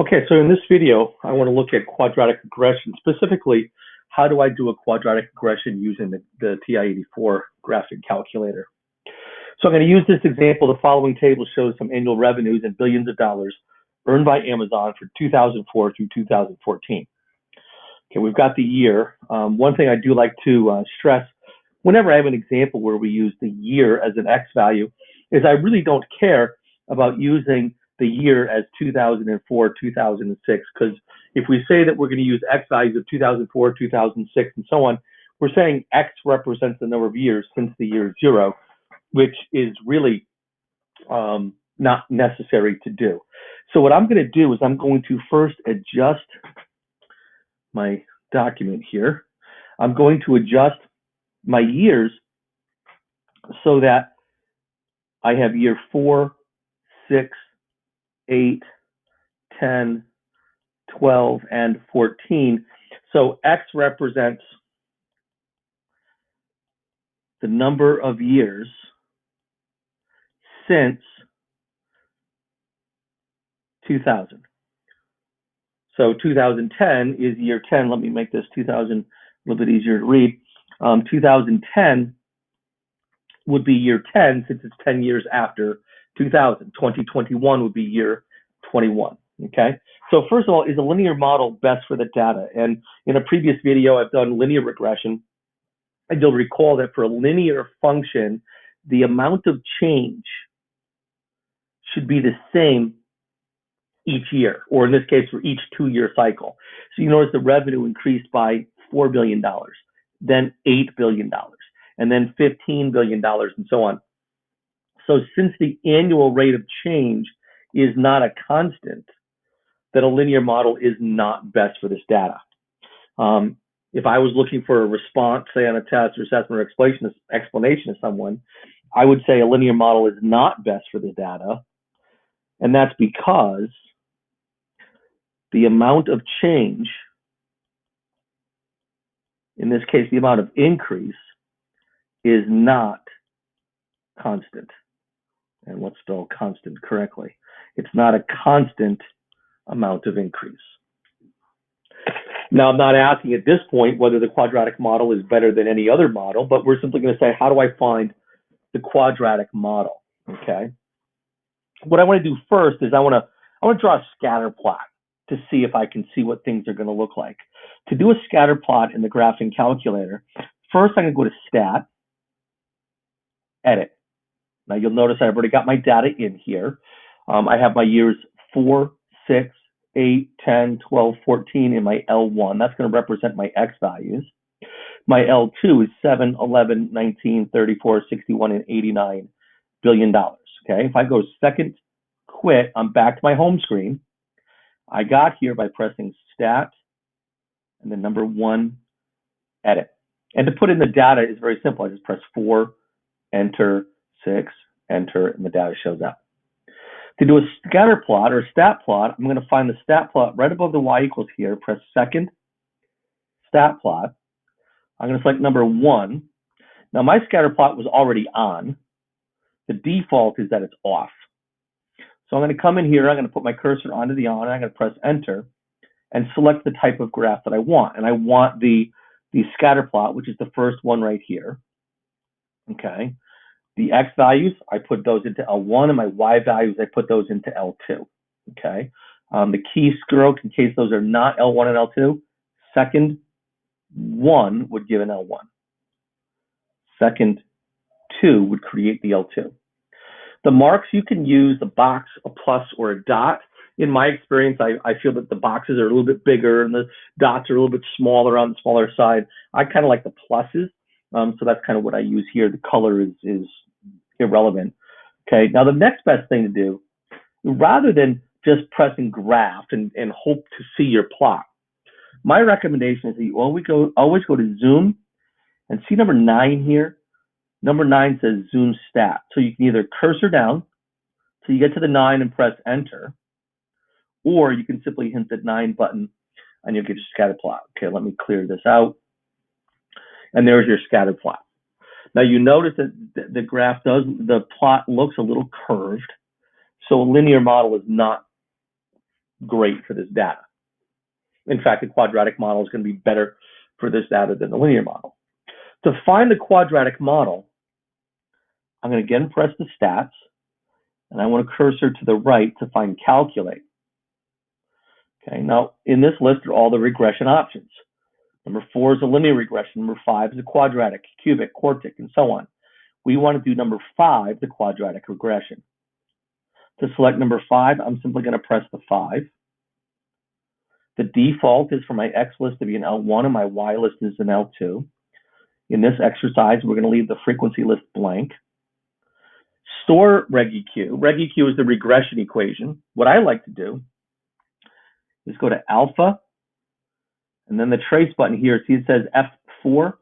Okay, so in this video, I want to look at quadratic regression. Specifically, how do I do a quadratic regression using the TI-84 graphing calculator? So I'm going to use this example. The following table shows some annual revenues in billions of dollars earned by Amazon for 2004 through 2014. Okay, we've got the year. One thing I do like to stress, whenever I have an example where we use the year as an X value, is I really don't care about using the year as 2004, 2006, because if we say that we're going to use X values of 2004, 2006, and so on, we're saying X represents the number of years since the year zero, which is really not necessary to do. So what I'm going to do is I'm going to first adjust my document here. I'm going to adjust my years so that I have year 4, 6, 8, 10, 12, and 14. So X represents the number of years since 2000. So 2010 is year 10. Let me make this 2000 a little bit easier to read. 2010 would be year 10 since it's 10 years after 2000. 2021 would be year 21. Okay. So first of all, is a linear model best for the data? And in a previous video, I've done linear regression. And you'll recall that for a linear function, the amount of change should be the same each year, or in this case, for each 2-year cycle. So you notice the revenue increased by $4 billion, then $8 billion, and then $15 billion, and so on. So since the annual rate of change is not a constant, then a linear model is not best for this data. If I was looking for a response, say on a test or assessment or explanation of someone, I would say a linear model is not best for the data. And that's because the amount of change, in this case, the amount of increase, is not constant. And let's spell constant correctly. It's not a constant amount of increase. Now, I'm not asking at this point whether the quadratic model is better than any other model, but we're simply going to say, how do I find the quadratic model? Okay. What I want to do first is I want to draw a scatter plot to see if I can see what things are going to look like. To do a scatter plot in the graphing calculator, first I'm going to go to Stat, Edit. Now you'll notice I've already got my data in here. I have my years 4, 6, 8, 10, 12, 14 in my L1. That's going to represent my X values. My L2 is 7, 11, 19, 34, 61, and 89 billion dollars. Okay, if I go second quit, I'm back to my home screen. I got here by pressing Stat and then number 1, Edit. And to put in the data is very simple. I just press 4, Enter, 6, Enter, and the data shows up. To do a scatter plot or a stat plot, I'm going to find the stat plot right above the y equals here, press second, stat plot. I'm going to select number 1. Now my scatter plot was already on. The default is that it's off. So I'm going to come in here, I'm going to put my cursor onto the on, and I'm going to press enter and select the type of graph that I want. And I want the scatter plot, which is the first one right here. Okay. The X values, I put those into L1, and my Y values, I put those into L2. Okay. The key stroke, in case those are not L1 and L2, second 1 would give an L1. Second 2 would create the L2. The marks, you can use the box, a plus, or a dot. In my experience, I feel that the boxes are a little bit bigger and the dots are a little bit smaller on the smaller side. I kind of like the pluses. So that's kind of what I use here. The color is irrelevant. Okay, now the next best thing to do, rather than just pressing graph and hope to see your plot, my recommendation is that you always go to zoom and see number 9 here. Number 9 says zoom stat. So you can either cursor down till you get to the 9 and press enter, or you can simply hit the 9 button and you'll get your scatter plot. Okay, let me clear this out. And there's your scatter plot. Now you notice that the plot looks a little curved. So a linear model is not great for this data. In fact, the quadratic model is going to be better for this data than the linear model. To find the quadratic model, I'm going to again press the stats, and I want a cursor to the right to find calculate. Okay, now in this list are all the regression options. Number 4 is a linear regression, number 5 is a quadratic, cubic, quartic, and so on. We want to do number 5, the quadratic regression. To select number 5, I'm simply going to press the 5. The default is for my X list to be an L1 and my Y list is an L2. In this exercise, we're going to leave the frequency list blank. Store RegEQ. RegEQ is the regression equation. What I like to do is go to alpha, and then the trace button here, see it says F4?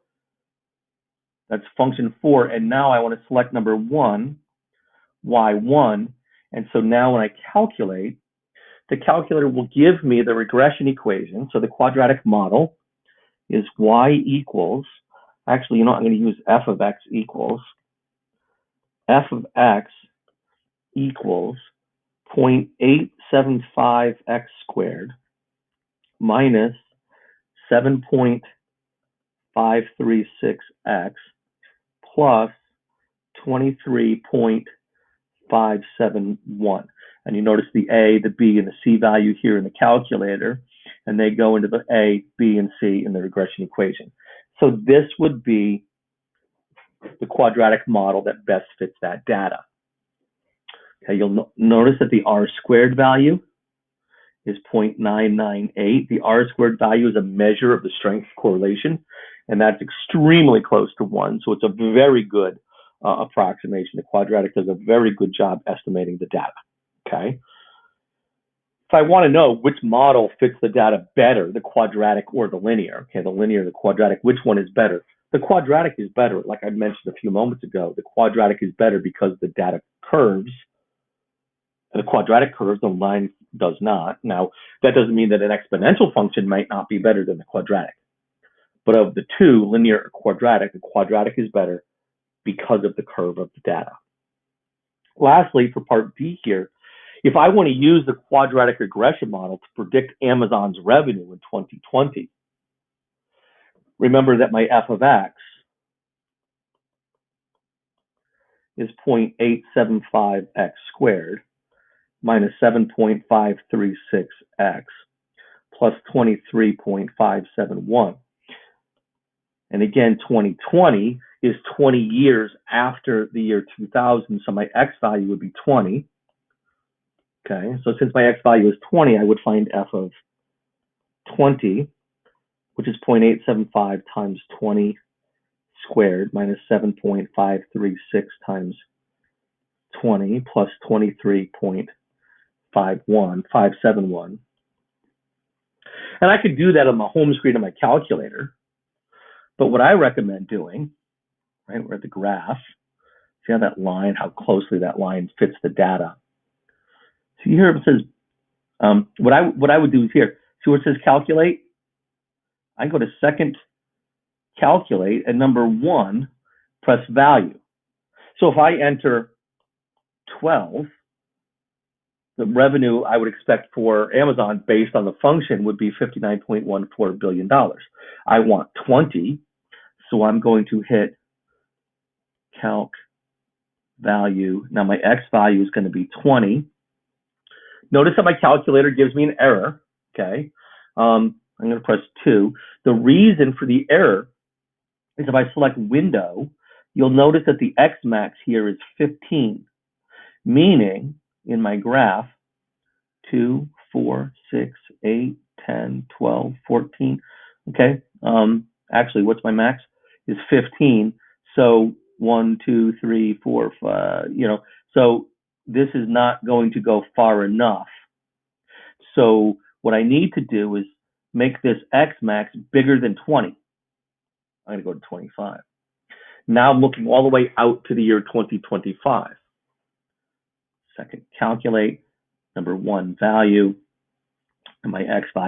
That's function 4, and now I want to select number 1, Y1, and so now when I calculate, the calculator will give me the regression equation. So the quadratic model is Y equals, actually, you know, I'm going to use F of X equals, F of X equals 0.875X squared minus 7.536X plus 23.571. And you notice the A, the B, and the C value here in the calculator, and they go into the A, B, and C in the regression equation. So this would be the quadratic model that best fits that data. Okay, you'll notice that the R squared value is 0.998. The R squared value is a measure of the strength correlation, and that's extremely close to 1. So it's a very good approximation. The quadratic does a very good job estimating the data. Okay. If I want to know which model fits the data better, the quadratic or the linear, okay, the linear, the quadratic, which one is better? The quadratic is better. Like I mentioned a few moments ago, the quadratic is better because the data curves, and the quadratic curves, the line does not. Now, that doesn't mean that an exponential function might not be better than the quadratic. But of the two, linear or quadratic, the quadratic is better because of the curve of the data. Lastly, for part B here, if I want to use the quadratic regression model to predict Amazon's revenue in 2020, remember that my F of X is 0.875X squared minus 7.536X plus 23.571. And again, 2020 is 20 years after the year 2000, so my X value would be 20. Okay, so since my X value is 20, I would find F of 20, which is 0.875 times 20 squared minus 7.536 times 20 plus 23.571. And I could do that on my home screen on my calculator. But what I recommend doing, right, we're at the graph, see how that line, how closely that line fits the data. So here it says, what I would do is here, see where it says calculate? I go to second calculate, and number 1, press value. So if I enter 12, the revenue I would expect for Amazon based on the function would be $59.14 billion. I want 20, so I'm going to hit calc value. Now my X value is going to be 20. Notice that my calculator gives me an error, okay? I'm going to press 2. The reason for the error is if I select window, you'll notice that the X max here is 15, meaning in my graph, 2, 4, 6, 8, 10, 12, 14, okay? Actually, what's my max? Is 15, so 1, 2, 3, 4, 5, so this is not going to go far enough. So what I need to do is make this X max bigger than 20. I'm going to go to 25. Now I'm looking all the way out to the year 2025. Second, calculate, number 1 value, and my X value